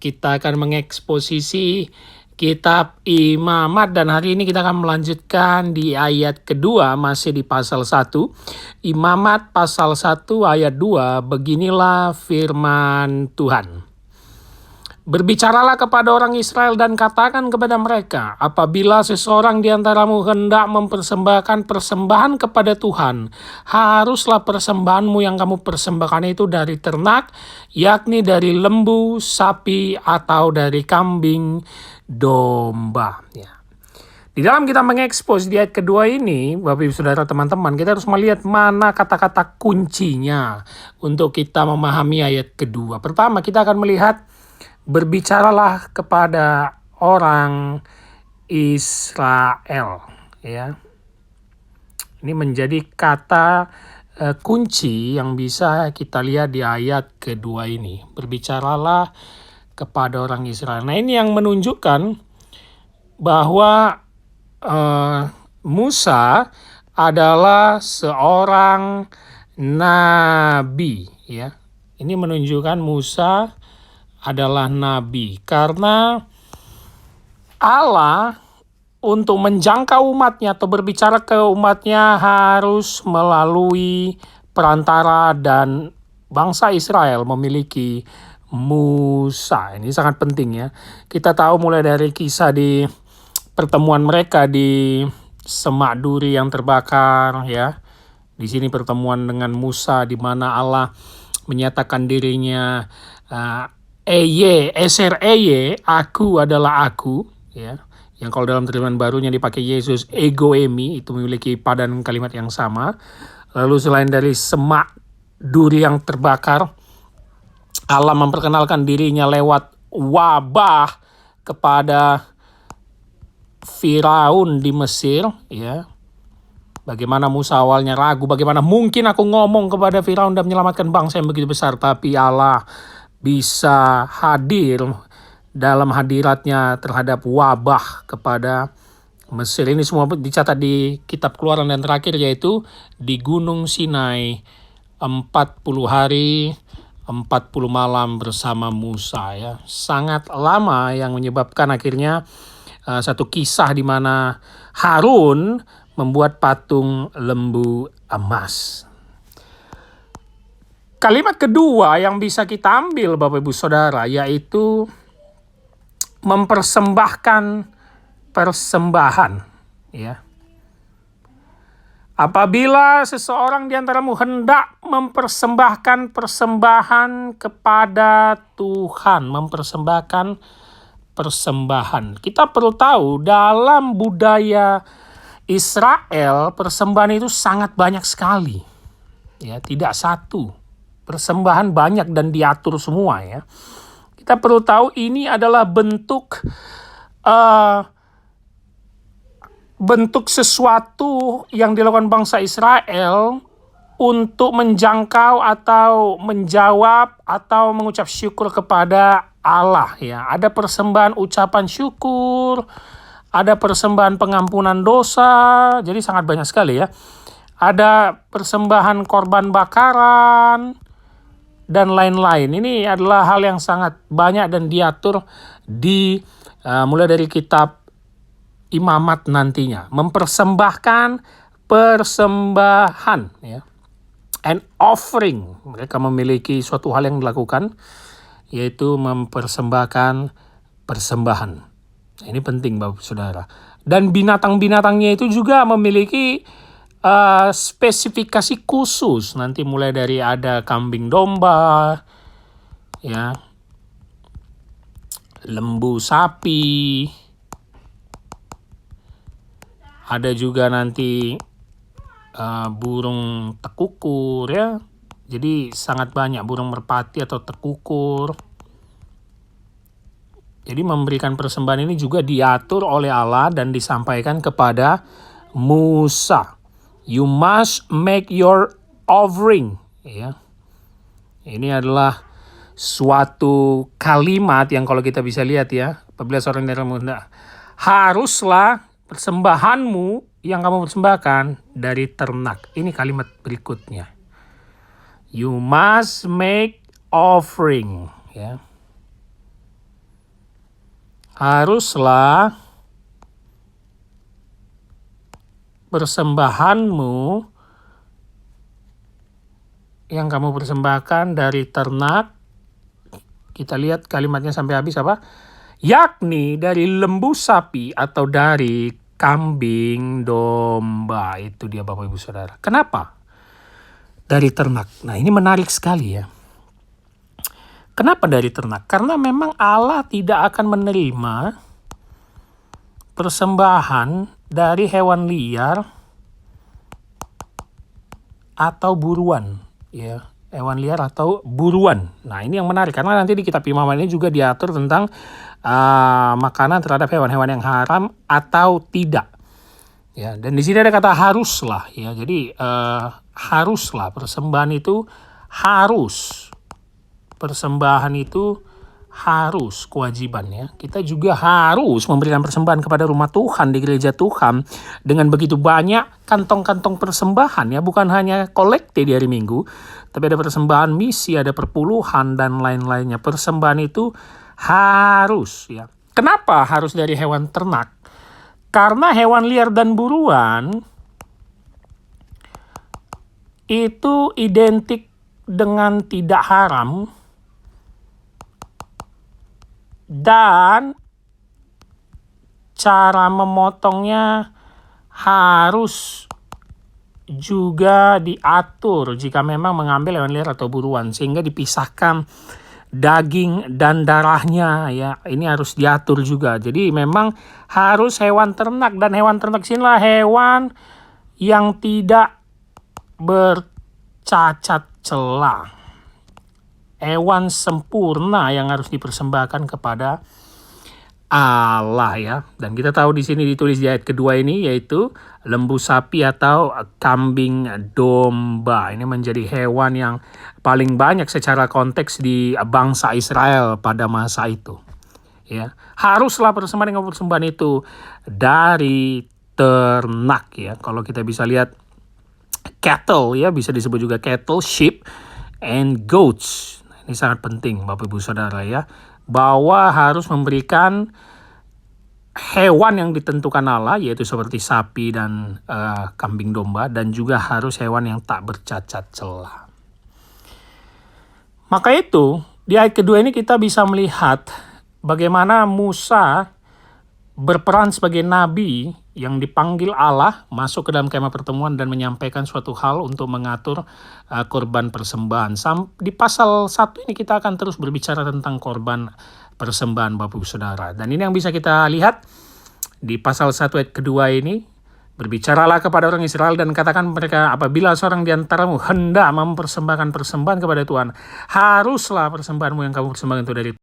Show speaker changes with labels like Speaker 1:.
Speaker 1: Kita akan mengeksposisi kitab Imamat dan hari ini kita akan melanjutkan di ayat kedua masih di pasal 1. Imamat pasal 1 ayat 2, beginilah firman Tuhan. Berbicaralah kepada orang Israel dan katakan kepada mereka, apabila seseorang di antaramu hendak mempersembahkan persembahan kepada Tuhan, haruslah persembahanmu yang kamu persembahkan itu dari ternak, yakni dari lembu, sapi, atau dari kambing, domba. Ya. Di dalam kita mengekspos di ayat kedua ini, Bapak Ibu Saudara teman-teman, kita harus melihat mana kata-kata kuncinya untuk kita memahami ayat kedua. Pertama, kita akan melihat berbicaralah kepada orang Israel, ya. Ini menjadi kata kunci yang bisa kita lihat di ayat kedua ini. Berbicaralah kepada orang Israel. Nah, ini yang menunjukkan bahwa Musa adalah seorang nabi, ya. Ini menunjukkan Musa adalah nabi karena Allah untuk menjangkau umatnya atau berbicara ke umatnya harus melalui perantara, dan bangsa Israel memiliki Musa. Ini sangat penting, ya. Kita tahu mulai dari kisah di pertemuan mereka di semak duri yang terbakar, ya. Di sini pertemuan dengan Musa di mana Allah menyatakan dirinya aku adalah aku, ya. Yang kalau dalam terjemahan barunya dipakai Yesus, ego emi, itu memiliki padanan kalimat yang sama. Lalu selain dari semak duri yang terbakar, Allah memperkenalkan dirinya lewat wabah kepada Firaun di Mesir, ya. Bagaimana Musa awalnya ragu, bagaimana mungkin aku ngomong kepada Firaun dan menyelamatkan bangsa yang begitu besar, tapi Allah bisa hadir dalam hadiratnya terhadap wabah kepada Mesir. Ini semua dicatat di kitab Keluaran dan terakhir, yaitu di Gunung Sinai 40 hari 40 malam bersama Musa, ya. Sangat lama yang menyebabkan akhirnya satu kisah di mana Harun membuat patung lembu emas. Kalimat kedua yang bisa kita ambil, Bapak Ibu Saudara, yaitu mempersembahkan persembahan, ya. Apabila seseorang di antaramu hendak mempersembahkan persembahan kepada Tuhan, mempersembahkan persembahan. Kita perlu tahu dalam budaya Israel persembahan itu sangat banyak sekali, ya, tidak satu. Persembahan banyak dan diatur semua, ya. Kita perlu tahu ini adalah bentuk sesuatu yang dilakukan bangsa Israel untuk menjangkau atau menjawab atau mengucap syukur kepada Allah, ya. Ada persembahan ucapan syukur, ada persembahan pengampunan dosa, jadi sangat banyak sekali, ya. Ada persembahan korban bakaran dan lain-lain. Ini adalah hal yang sangat banyak dan diatur di mulai dari kitab Imamat nantinya. Mempersembahkan persembahan, ya. An offering. Mereka memiliki suatu hal yang dilakukan, yaitu mempersembahkan persembahan. Ini penting, Bapak Saudara. Dan binatang-binatangnya itu juga memiliki spesifikasi khusus. Nanti mulai dari ada kambing domba, ya, lembu sapi, ada juga nanti burung tekukur, ya. Jadi sangat banyak burung merpati atau tekukur. Jadi memberikan persembahan ini juga diatur oleh Allah dan disampaikan kepada Musa. You must make your offering, ya. Ini adalah suatu kalimat yang kalau kita bisa lihat, ya, apabila seorang dari haruslah persembahanmu yang kamu persembahkan dari ternak. Ini kalimat berikutnya. You must make offering, ya. haruslah persembahanmu yang kamu persembahkan dari ternak, kita lihat kalimatnya sampai habis apa? Yakni dari lembu sapi atau dari kambing domba. Itu dia Bapak Ibu Saudara. Kenapa? Dari ternak. Nah, ini menarik sekali ya. Kenapa dari ternak? Karena memang Allah tidak akan menerima persembahan dari hewan liar atau buruan, ya. Hewan liar atau buruan. Nah, ini yang menarik karena nanti di kitab Imamat ini juga diatur tentang makanan terhadap hewan-hewan yang haram atau tidak. Ya, dan di sini ada kata haruslah, ya. Jadi haruslah persembahan itu harus. Persembahan itu harus kewajiban ya. Kita juga harus memberikan persembahan kepada rumah Tuhan di gereja Tuhan dengan begitu banyak kantong-kantong persembahan ya, bukan hanya kolekte di hari Minggu, tapi ada persembahan misi, ada perpuluhan dan lain-lainnya. Persembahan itu harus ya. Kenapa harus dari hewan ternak? Karena hewan liar dan buruan itu identik dengan tidak haram dan cara memotongnya harus juga diatur jika memang mengambil hewan liar atau buruan, sehingga dipisahkan daging dan darahnya ya. Ini harus diatur juga. Jadi memang harus hewan ternak, dan hewan ternak sinilah hewan yang tidak bercacat celah. Hewan sempurna yang harus dipersembahkan kepada Allah ya. Dan kita tahu di sini ditulis di ayat kedua ini, yaitu lembu sapi atau kambing domba. Ini menjadi hewan yang paling banyak secara konteks di bangsa Israel pada masa itu. Ya, haruslah persembahan itu dari ternak ya. Kalau kita bisa lihat cattle ya, bisa disebut juga cattle, sheep, and goats. Ini sangat penting Bapak Ibu Saudara ya, bahwa harus memberikan hewan yang ditentukan Allah, yaitu seperti sapi dan kambing domba, dan juga harus hewan yang tak bercacat celah. Maka itu di ayat kedua ini kita bisa melihat bagaimana Musa berperan sebagai nabi yang dipanggil Allah masuk ke dalam kemah pertemuan dan menyampaikan suatu hal untuk mengatur korban persembahan. Di pasal 1 ini kita akan terus berbicara tentang korban persembahan Bapak Ibu Saudara. Dan ini yang bisa kita lihat di pasal 1 ayat kedua ini. Berbicaralah kepada orang Israel dan katakan mereka, apabila seorang di antaramu hendak mempersembahkan persembahan kepada Tuhan, haruslah persembahanmu yang kamu persembahkan itu dari